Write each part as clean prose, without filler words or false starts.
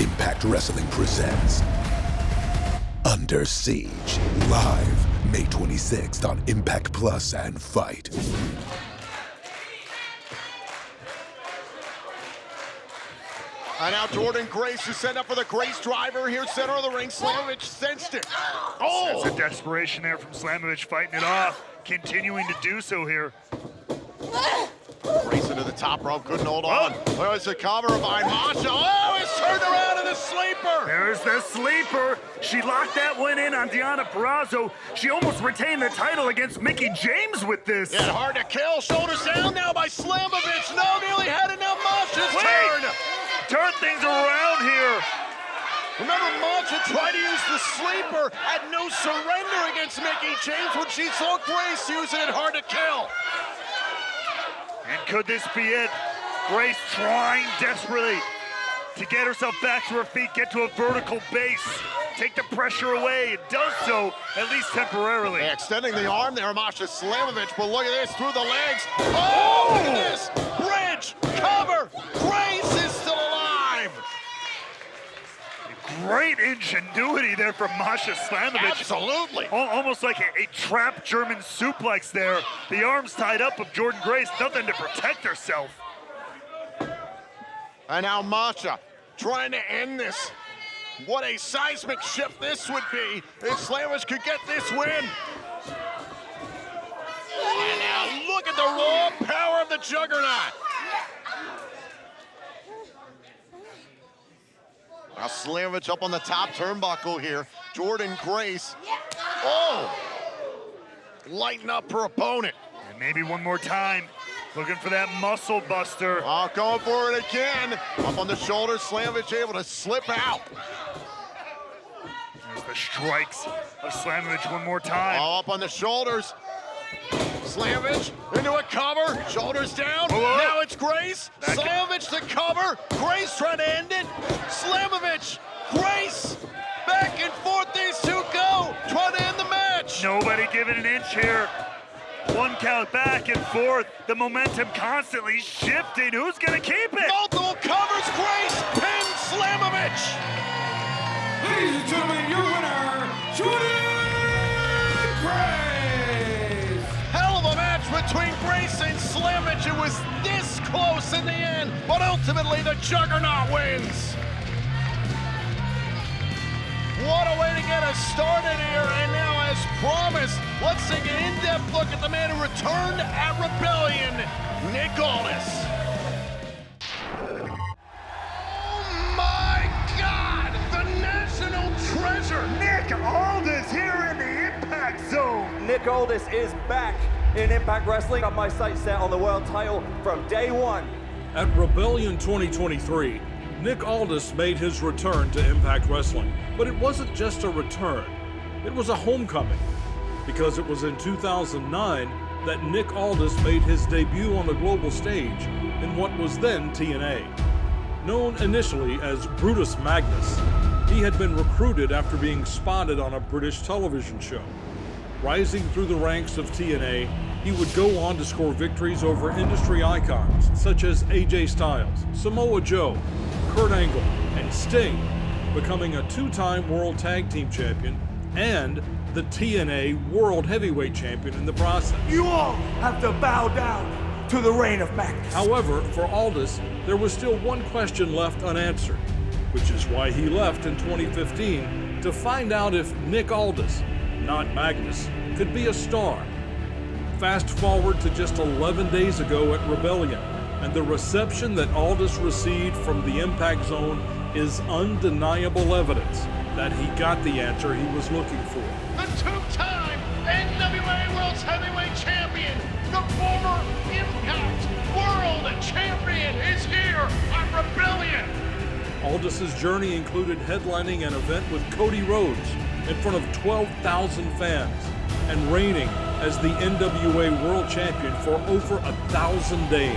Impact Wrestling presents Under Siege, live May 26th on Impact Plus and Fight. And now Jordyn Grace is set up for the Grace driver here, center of the ring. Slamovich sensed it. Oh! That's a desperation there from Slamovich, fighting it off, continuing to do so here. Grace into the top rope, couldn't hold on. There's a cover behind Masha. Oh, it's turned around in the sleeper. There's the sleeper. She locked that one in on Deonna Purrazzo. She almost retained the title against Mickie James with this. Yeah, hard to kill. Shoulders down now by Slamovich. No, nearly had it. Now Masha's turn. Turn things around here. Remember, Masha tried to use the sleeper, had no surrender against Mickie James when she saw Grace using it hard to kill. And could this be it? Grace trying desperately to get herself back to her feet, get to a vertical base, take the pressure away. It does so, at least temporarily. Yeah, extending the arm there, Masha Slamovich, but look at this, through the legs. Oh, look at this! Bridge, cover, Grace is still alive! Great ingenuity there from Masha Slamovich. Absolutely. Almost like a trap German suplex there. The arms tied up of Jordyn Grace, nothing to protect herself. And now Masha trying to end this. What a seismic shift this would be if Slamovich could get this win. And now look at the raw power of the Juggernaut. Now Slamovich up on the top turnbuckle here. Jordyn Grace. Oh! Lighten up her opponent. And maybe one more time. Looking for that muscle buster. Oh, going for it again. Up on the shoulders, Slamovich able to slip out. There's the strikes of Slamovich one more time. Oh, up on the shoulders. Slamovich into a cover, shoulders down. Whoa. Now it's Grace. Slamovich to cover. Grace trying to end it. Slamovich, Grace. Back and forth these two go. Trying to end the match. Nobody giving an inch here. One count back and forth. The momentum constantly shifting. Who's gonna keep it? Multiple covers. Grace pins Slamovich. Ladies and gentlemen, your winner, Jordyn Grace. Hell of a match between Grace and Slamovich. It was this close in the end, but ultimately the Juggernaut wins. What a way to get us started here, and now as promised, let's take an in-depth look at the man who returned at Rebellion, Nick Aldis. Oh my God, the national treasure. Nick Aldis here in the Impact Zone. Nick Aldis is back in Impact Wrestling. Got my sights set on the world title from day one. At Rebellion 2023, Nick Aldis made his return to Impact Wrestling. But it wasn't just a return, it was a homecoming. Because it was in 2009 that Nick Aldis made his debut on the global stage in what was then TNA. Known initially as Brutus Magnus, he had been recruited after being spotted on a British television show. Rising through the ranks of TNA, he would go on to score victories over industry icons such as AJ Styles, Samoa Joe, Kurt Angle, and Sting, becoming a two-time World Tag Team Champion and the TNA World Heavyweight Champion in the process. You all have to bow down to the reign of Magnus. However, for Aldis, there was still one question left unanswered, which is why he left in 2015 to find out if Nick Aldis, not Magnus, could be a star. Fast forward to just 11 days ago at Rebellion, and the reception that Aldis received from the Impact Zone is undeniable evidence that he got the answer he was looking for. The two-time NWA World Heavyweight Champion, the former Impact World Champion is here at Rebellion. Aldis' journey included headlining an event with Cody Rhodes in front of 12,000 fans and reigning as the NWA World Champion for over 1,000 days.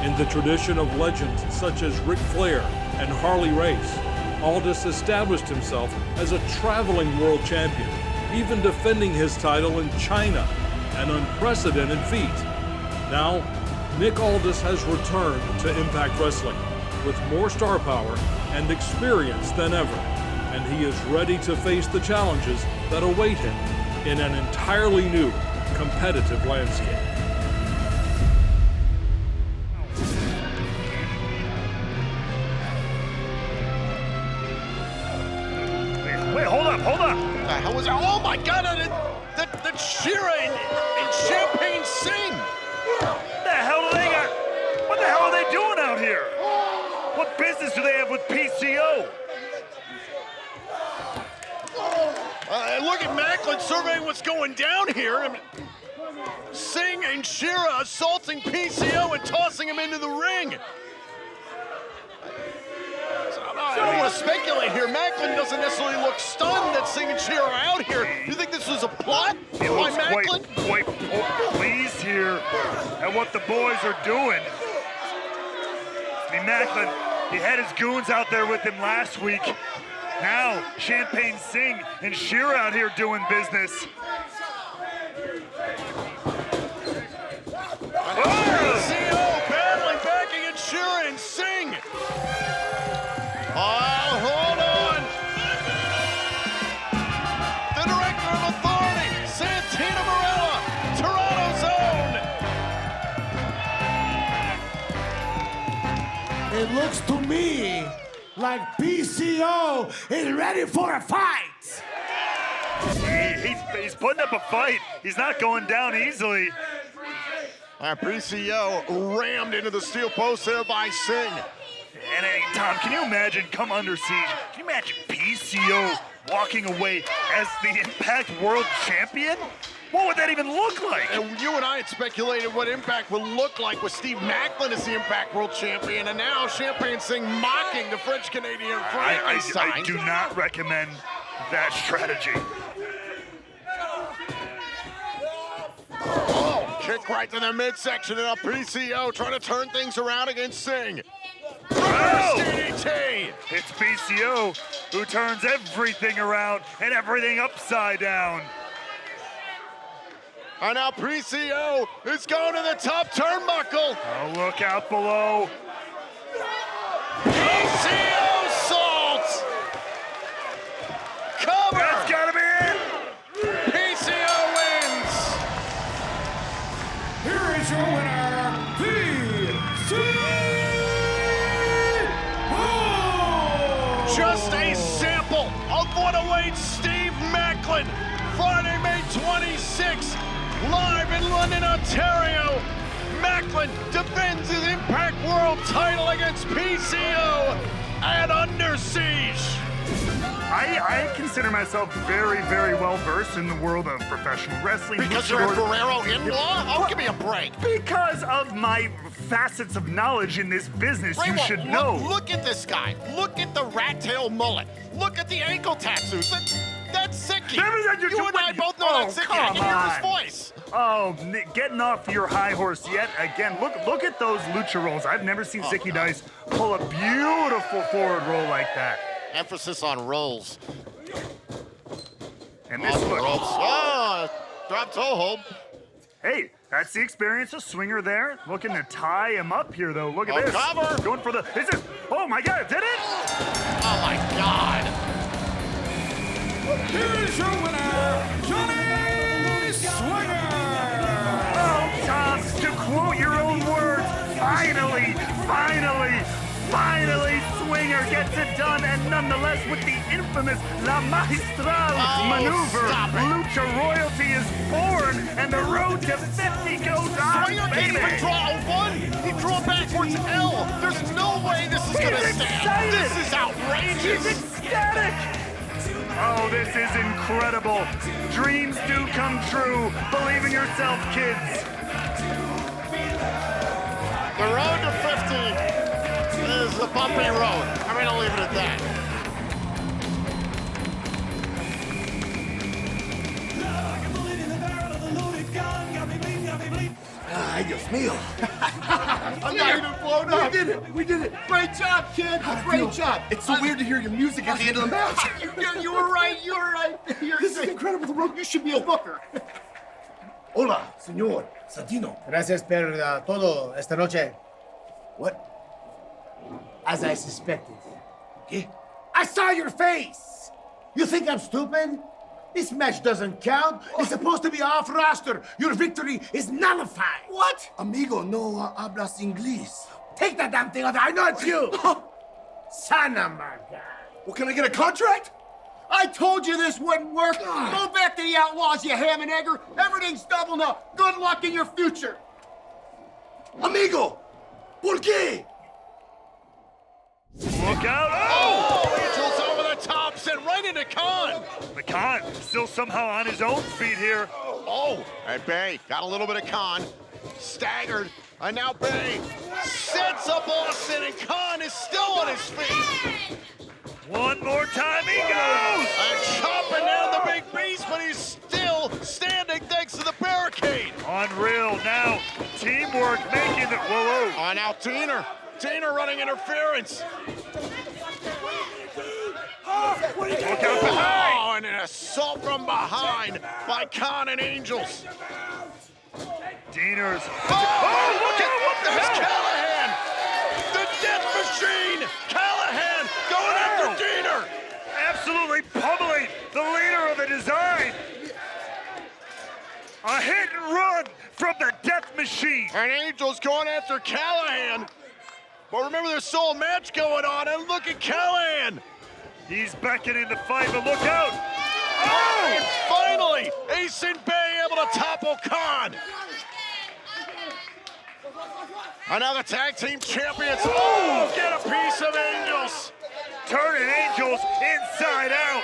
In the tradition of legends such as Ric Flair and Harley Race, Aldis established himself as a traveling world champion, even defending his title in China, an unprecedented feat. Now, Nick Aldis has returned to Impact Wrestling with more star power and experienced than ever, and he is ready to face the challenges that await him in an entirely new competitive landscape. Wait, hold up. What the hell was that? Oh my God, the Shira and Champagne Sing! What the hell do they got? What the hell are they doing out here? What business do they have with PCO? Look at Maclin surveying what's going down here. I mean, Singh and Shira assaulting PCO and tossing him into the ring. I don't want to speculate here. Maclin doesn't necessarily look stunned that Singh and Shira are out here. You think this was a plot He by looks Maclin? quite pleased here at what the boys are doing. I mean, Maclin, he had his goons out there with him last week. Now, Champagne Singh and Shira out here doing business. PCO battling back against Shira and Singh. Oh, hold on. The Director of Authority, Santina Marella, Toronto Zone. It looks to me like PCO is ready for a fight. He's putting up a fight. He's not going down easily. PCO rammed into the steel post there by Singh. And Tom, can you imagine, come Under Siege, can you imagine PCO walking away as the Impact World Champion? What would that even look like? And you and I had speculated what Impact would look like with Steve Maclin as the Impact World Champion, and now Champagne Singh mocking the French-Canadian flag they I signed. do not recommend that strategy. Oh, kick right to the midsection of PCO, trying to turn things around against Singh. Oh! DDT! It's PCO who turns everything around and everything upside down. And now PCO is going to the top turnbuckle. Oh, look out below. PCO salt! Cover! That's gotta be it! PCO wins! Here is your winner, PCO! Just a sample of what awaits Steve Maclin. Friday, May 26th, live in London, Ontario. Maclin defends his Impact World title against PCO at Under Siege. I consider myself very, very well versed in the world of professional wrestling. Because you're a Guerrero in-law? Oh, give me a break. Because of my facets of knowledge in this business, you should know. Look at this guy. Look at the rat tail mullet. Look at the ankle tattoos. That's Zicky. You and I both know that's Zicky. I can hear his voice. Oh, getting off your high horse yet again. Look at those lucha rolls. I've never seen Zicky Dice pull a beautiful forward roll like that. Emphasis on rolls. And this Off the look. ropes. Oh, drop toe hold. Hey, that's the experience. A swinger there. Looking to tie him up here, though. Look at this. Cover. Going for the. Is this? Oh my God! Did it? Oh my God. Here is your winner, Johnny Swinger! Oh, Tom, to quote your own words, finally, Swinger gets it done, and nonetheless with the infamous La Magistral maneuver, stop it. Lucha Royalty is born, and the road to 50 goes on, Swinger can't baby! even draw a 1. He drew a backwards L. There's no way this is going to He's stand. excited. This is outrageous. He's ecstatic! Oh, this is incredible. Dreams do come true. Believe in yourself, kids. The road to 50 is a bumpy road. I'm going to leave it at that. Ay, Dios mío. I'm not even blown up. We did it. Great job, kid. Great job. It's so weird to hear your music at the end of the match. You were right. This is incredible. The road. You should be a booker. Hola, señor Santino. Gracias por todo esta noche. What? As I suspected, Porky. I saw your face. You think I'm stupid? This match doesn't count. It's supposed to be off roster. Your victory is nullified. What? Amigo, no hablas inglés. Take that damn thing out there. I know it's you. Son of my God. Well, can I get a contract? I told you this wouldn't work. Go back to the Outlaws, you ham and egger. Everything's double now. Good luck in your future. Amigo, ¿por qué? Look out! Oh! Angels over the top, sent right into Khan. But Khan still somehow on his own feet here. Oh, and Bay got a little bit of Khan. Staggered, and now Bay sets up Austin, and Khan is still on his feet. One more time, he goes! And chopping down the big beast, but he's still standing thanks to the barricade. Unreal now. Teamwork making it. Whoa, whoa. Oh, now Diener running interference. Look out behind. Oh, and an assault from behind by Khan and Angels. Diener's. Oh, look out! What the hell? Callahan! The death machine! Callahan going after Diener! Absolutely pummeling the leader of the design. A hit and run from the death machine. And Angels going after Callahan. But remember, there's still a match going on, and look at Callahan. He's beckoning to fight, but look out. Oh! And finally, Ace and Bay able to topple Khan. And now the tag team champions. Oh, get a piece of Angels. Turning Angels inside out.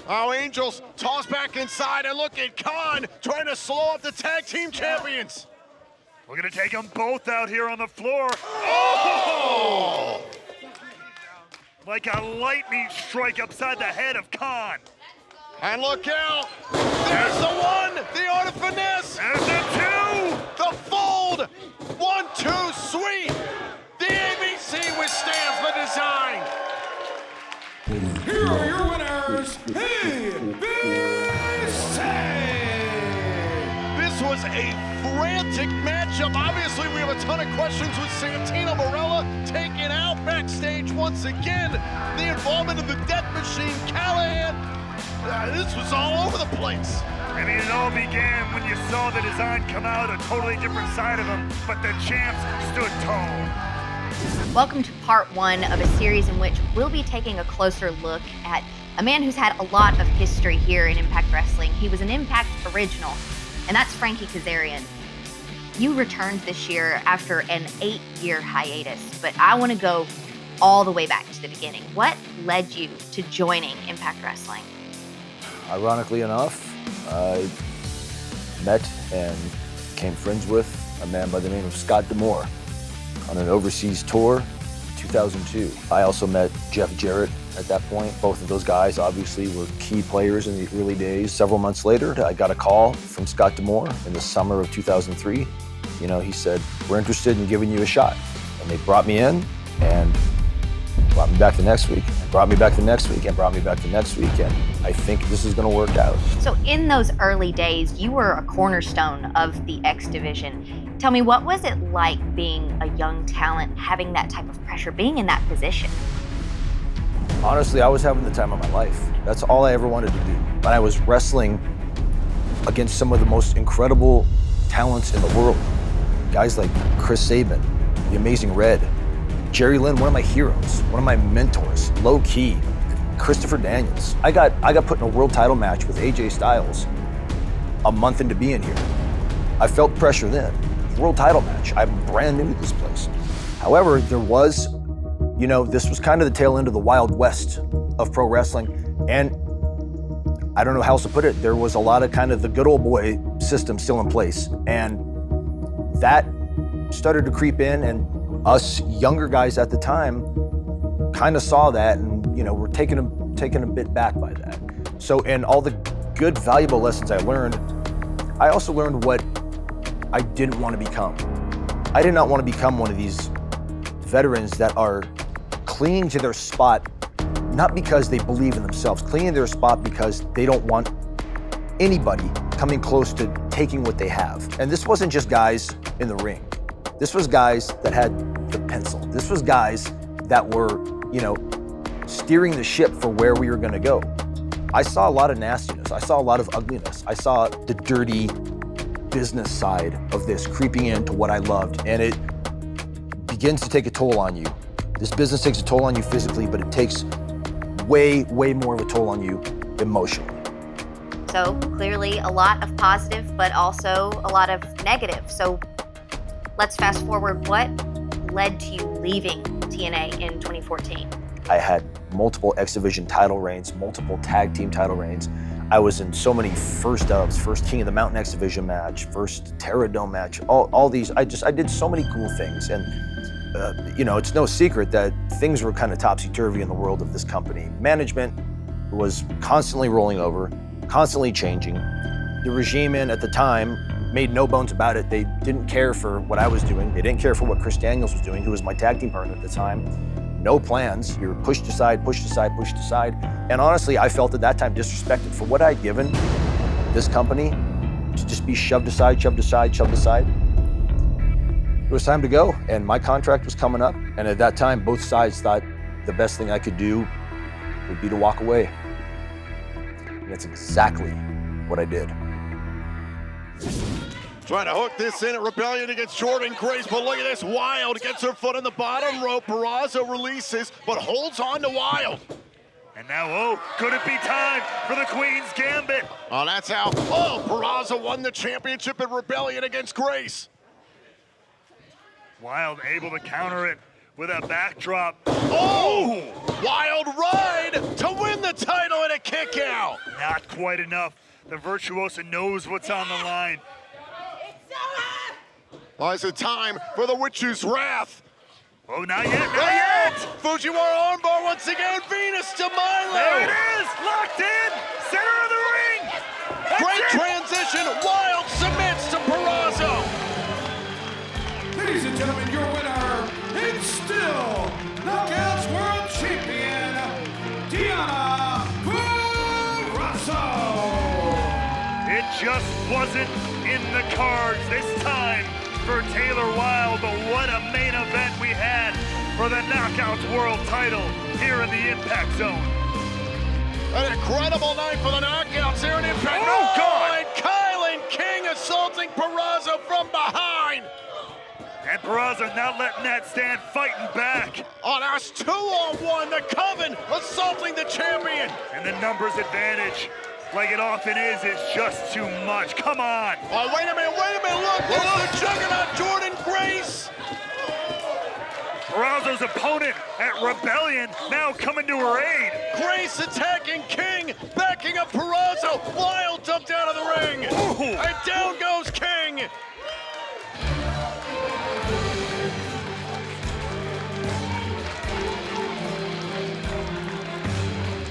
Oh, Angels toss back inside, and look at Khan trying to slow up the tag team champions. We're gonna take them both out here on the floor. Oh! Like a lightning strike upside the head of Khan. And look out! There's the one, the art of finesse. There's the two. The fold. 1, 2, sweep. The ABC withstands the design. Here are your winners, This was a frantic matchup. Obviously, we have a ton of questions with Santino Marella taken out backstage once again. The involvement of the Death Machine, Callahan. This was all over the place. I mean, it all began when you saw the design come out a totally different side of him, but the champs stood tall. Welcome to part one of a series in which we'll be taking a closer look at a man who's had a lot of history here in Impact Wrestling. He was an Impact original, and that's Frankie Kazarian. You returned this year after an 8-year hiatus, but I want to go all the way back to the beginning. What led you to joining Impact Wrestling? Ironically enough, I met and became friends with a man by the name of Scott D'Amore on an overseas tour in 2002. I also met Jeff Jarrett at that point. Both of those guys obviously were key players in the early days. Several months later, I got a call from Scott D'Amore in the summer of 2003. You know, he said, "We're interested in giving you a shot." And they brought me in and brought me back the next week, and brought me back the next week, and brought me back the next week, and I think this is gonna work out. So in those early days, you were a cornerstone of the X Division. Tell me, what was it like being a young talent, having that type of pressure, being in that position? Honestly, I was having the time of my life. That's all I ever wanted to do. But I was wrestling against some of the most incredible talents in the world. Guys like Chris Sabin, the Amazing Red, Jerry Lynn, one of my heroes, one of my mentors, Low Key, Christopher Daniels. I got put in a world title match with AJ Styles a month into being here. I felt pressure then. World title match. I'm brand new to this place. However, there was, you know, this was kind of the tail end of the Wild West of pro wrestling. And I don't know how else to put it. There was a lot of kind of the good old boy system still in place. And that started to creep in, and us younger guys at the time kind of saw that, and, you know, we're taken a bit back by that. So in all the good, valuable lessons I learned, I also learned what I didn't want to become. I did not want to become one of these veterans that are clinging to their spot, not because they believe in themselves, clinging to their spot because they don't want anybody coming close to taking what they have. And this wasn't just guys in the ring. This was guys that had the pencil. This was guys that were, you know, steering the ship for where we were gonna go. I saw a lot of nastiness. I saw a lot of ugliness. I saw the dirty business side of this creeping into what I loved, and it begins to take a toll on you. This business takes a toll on you physically, but it takes way, way more of a toll on you emotionally. So clearly a lot of positive, but also a lot of negative. So let's fast forward. What led to you leaving TNA in 2014? I had multiple X Division title reigns, multiple tag team title reigns. I was in so many first dubs, first King of the Mountain X Division match, first Terra Dome match, all these. I did so many cool things. And you know, it's no secret that things were kind of topsy-turvy in the world of this company. Management was constantly rolling over, constantly changing. The regime at the time made no bones about it. They didn't care for what I was doing. They didn't care for what Chris Daniels was doing, who was my tag team partner at the time. No plans. You were pushed aside, pushed aside, pushed aside. And honestly, I felt at that time disrespected for what I'd given this company to just be shoved aside, shoved aside, shoved aside. It was time to go, and my contract was coming up. And at that time, both sides thought the best thing I could do would be to walk away. And that's exactly what I did. Trying to hook this in at Rebellion against Jordyn Grace, but look at this. Wild gets her foot on the bottom rope. Purrazzo releases, but holds on to Wild. And now, oh, could it be time for the Queen's Gambit? Oh, that's how. Oh, Purrazzo won the championship at Rebellion against Grace. Wild able to counter it with a backdrop. Oh! Wild ride to win the title and a kick out. Not quite enough. The Virtuosa knows what's on the line. Oh, is it time for the Witch's Wrath? Oh, not yet, not yet! Fujiwara armbar once again, Venus to Milo! There it is, locked in, center of the ring! That's Great it. transition, Wild submits to Purrazzo. Ladies and gentlemen, your winner, and still Knockouts World Champion, Deonna Purrazzo! It just wasn't in the cards this time for Taylor Wilde, but what a main event we had for the Knockouts World title here in the Impact Zone. An incredible night for the Knockouts here in Impact. Oh, God! And Kylan King assaulting Purrazzo from behind. And Purrazzo not letting that stand, fighting back. Oh, now it's 2-on-1. The Coven assaulting the champion. And the numbers advantage, like it often is just too much. Come on. Oh, wait a minute, look. There's the juggernaut, Jordyn Grace. Purrazzo's opponent at Rebellion now coming to her aid. Grace attacking King, backing up Purrazzo. Wild dumped out of the ring. Ooh. And down goes King.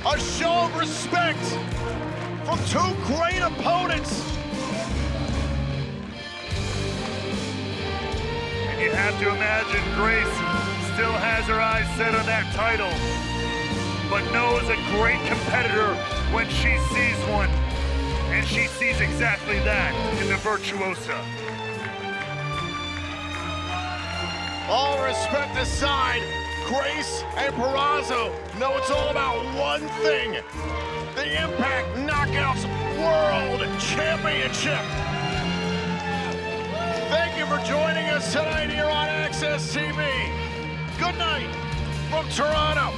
A show of respect from two great opponents. And you have to imagine Grace still has her eyes set on that title, but knows a great competitor when she sees one. And she sees exactly that in the Virtuosa. All respect aside, Grace and Purrazzo know it's all about one thing: the Impact Knockouts World Championship. Thank you for joining us tonight here on Access TV. Good night from Toronto.